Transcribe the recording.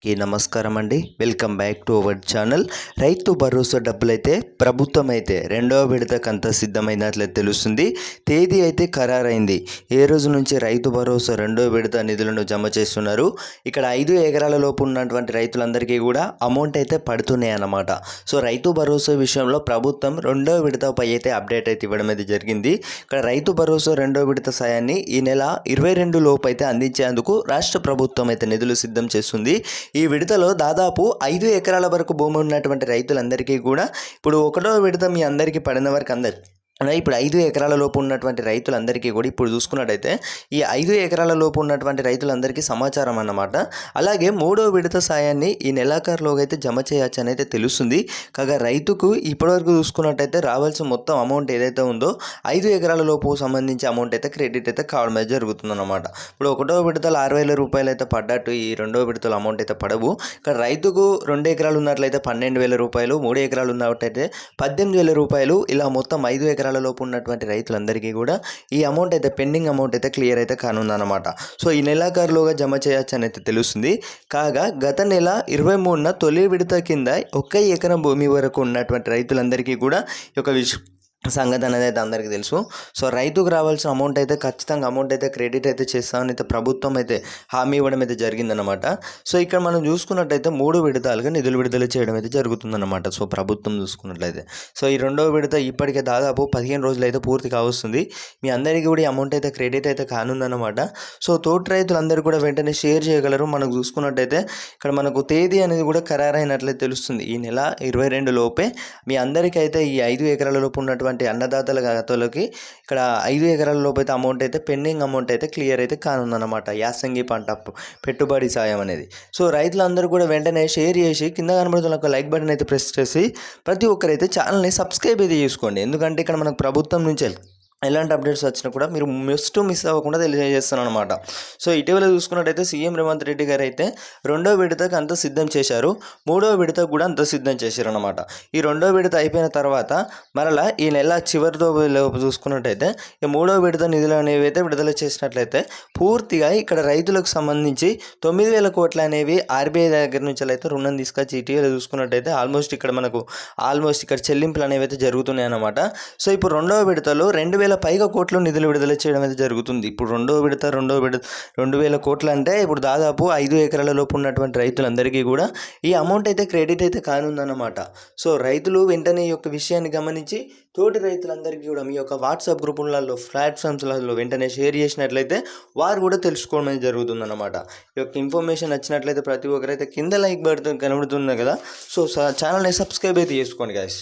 నమస్కారం అండి. Welcome back to our channel. Rythu Bharosa డబ్బులైతే ప్రభుత్వం అయితే రెండవ విడతకు అంతా సిద్ధమైనట్లయితే తెలుస్తుంది. తేదీ అయితే ఖరారైంది. ఏ రోజు నుంచి రైతు భరోసా రెండవ విడత నిధులను జమ చేస్తున్నారు. ఇక్కడ 5 ఎకరాల లోపు ఉన్నటువంటి రైతులందరికీ కూడా అమౌంట్ అయితే పడుతున్నాయి అన్నమాట. సో రైతు భరోసా విషయంలో ప్రభుత్వం రెండవ విడతపై అయితే అప్డేట్ అయితే ఇవ్వడం అయితే జరిగింది. ఇక్కడ రైతు భరోసా రెండవ విడత సాయాన్ని ఈ నెల 22 లోపు అయితే అందించేందుకు రాష్ట్ర ప్రభుత్వం అయితే నిధులు సిద్ధం చేస్తుంది. ఈ విడతలో దాదాపు 5 ఎకరాల వరకు భూమి ఉన్నటువంటి రైతులందరికీ కూడా ఇప్పుడు ఒకటో విడత మీ అందరికీ పడిన వరకు ఇప్పుడు 5 ఎకరాల లోపు ఉన్నటువంటి రైతులందరికీ కూడా ఇప్పుడు చూసుకున్నట్టయితే ఈ 5 ఎకరాల లోపు ఉన్నటువంటి రైతులందరికీ సమాచారం అన్నమాట. అలాగే మూడో విడత సాయాన్ని ఈ నెలాఖరులోగా అయితే జమ చేయొచ్చు అని అయితే తెలుస్తుంది. కాగా రైతుకు ఇప్పటివరకు చూసుకున్నట్టయితే రావాల్సిన మొత్తం అమౌంట్ ఏదైతే ఉందో 5 ఎకరాల లోపు సంబంధించి అమౌంట్ అయితే క్రెడిట్ అయితే కావడం అయితే జరుగుతుందన్నమాట. ఇప్పుడు ఒకటో విడతలో 6,000 రూపాయలు అయితే పడ్డట్టు ఈ రెండో విడతలో అమౌంట్ అయితే పడవు. ఇక్కడ రైతుకు 2 ఎకరాలు ఉన్నట్లయితే 12,000 రూపాయలు, 3 ఎకరాలు ఉన్నట్టయితే 18,000 రూపాయలు, ఇలా మొత్తం 5 ఎకరాల లోపు ఉన్నటువంటి రైతులందరికీ కూడా ఈ అమౌంట్ అయితే పెండింగ్ అమౌంట్ అయితే క్లియర్ అయితే కానుందన్నమాట. సో ఈ నెలాఖరులోగా జమ చేయొచ్చు అని అయితే తెలుస్తుంది. కాగా గత నెల 23న తొలి విడత కింద 1 ఎకరం భూమి వరకు ఉన్నటువంటి రైతులందరికీ కూడా ఈ యొక్క సంగతి అనేది అయితే అందరికీ తెలుసు. సో రైతుకు రావాల్సిన అమౌంట్ అయితే ఖచ్చితంగా అమౌంట్ అయితే క్రెడిట్ అయితే చేస్తామని అయితే ప్రభుత్వం అయితే హామీ ఇవ్వడం అయితే జరిగిందనమాట. సో ఇక్కడ మనం చూసుకున్నట్టయితే 3 విడతలుగా నిధులు విడుదల చేయడం అయితే జరుగుతుందన్నమాట. సో ప్రభుత్వం చూసుకున్నట్లయితే సో ఈ రెండవ విడత ఇప్పటికే దాదాపు 15 రోజులు అయితే పూర్తి కావస్తుంది. మీ అందరికీ కూడా ఈ అమౌంట్ అయితే క్రెడిట్ అయితే కానుందన్నమాట. సో తోటి రైతులందరూ కూడా వెంటనే షేర్ చేయగలరు. మనకు చూసుకున్నట్టయితే ఇక్కడ మనకు తేదీ అనేది కూడా ఖరారైనట్లయితే తెలుస్తుంది. ఈ నెల 22 లోపే మీ అందరికీ అయితే ఈ 5 ఎకరాల లోపు ఉన్నటువంటి అన్నదాతల ఖాతాలోకి ఇక్కడ 5 ఎకరాల లోపు అయితే అమౌంట్ అయితే పెండింగ్ అమౌంట్ అయితే క్లియర్ అయితే కానుందన్నమాట. యాసంగి పంట పెట్టుబడి సాయం అనేది. సో రైతులందరూ కూడా వెంటనే షేర్ చేసి కింద కనబడుతున్న ఒక లైక్ బటన్ అయితే ప్రెస్ చేసి ప్రతి ఒక్కరైతే ఛానల్ని సబ్స్క్రైబ్ అయితే చేసుకోండి. ఎందుకంటే ఇక్కడ మనకు ప్రభుత్వం నుంచి ఎలాంటి అప్డేట్స్ వచ్చినా కూడా మీరు మిస్ అవ్వకుండా తెలియజేస్తాను అనమాట. సో ఇటీవల చూసుకున్నట్టయితే సీఎం రేవంత్ రెడ్డి గారు అయితే రెండో విడతకు అంత సిద్ధం చేశారు, మూడో విడతకు కూడా అంత సిద్ధం చేశారు అనమాట. ఈ రెండో విడత అయిపోయిన తర్వాత మరలా ఈ నెల చివరితో చూసుకున్నట్టయితే ఈ మూడో విడత నిధులు అనేవి అయితే విడుదల చేసినట్లయితే పూర్తిగా ఇక్కడ రైతులకు సంబంధించి 9,000 కోట్లు అనేవి ఆర్బీఐ దగ్గర నుంచి అయితే రుణం తీసుకొచ్చి ఇటీవల చూసుకున్నట్టయితే ఆల్మోస్ట్ ఇక్కడ చెల్లింపులు అనేవి అయితే జరుగుతున్నాయి అన్నమాట. సో ఇప్పుడు రెండవ విడతలో 2,000 పైగా కోట్లు నిధులు విడుదల చేయడం అయితే జరుగుతుంది. ఇప్పుడు రెండో విడత 2,000 కోట్లు అంటే ఇప్పుడు దాదాపు 5 ఎకరాల లోపు ఉన్నటువంటి రైతులందరికీ కూడా ఈ అమౌంట్ అయితే క్రెడిట్ అయితే కానుందన్నమాట. సో రైతులు వెంటనే ఈ యొక్క విషయాన్ని గమనించి తోటి రైతులందరికీ కూడా మీ యొక్క వాట్సాప్ గ్రూపులలో ప్లాట్ఫామ్స్లలో వెంటనే షేర్ చేసినట్లయితే వారు కూడా తెలుసుకోవడం అనేది జరుగుతుందన్నమాట. ఈ యొక్క ఇన్ఫర్మేషన్ నచ్చినట్లయితే ప్రతి ఒక్కరైతే కింద లైక్ బటన్ కనబడుతుంది కదా, సో ఛానల్ని సబ్స్క్రైబ్ అయితే చేసుకోండి గైస్.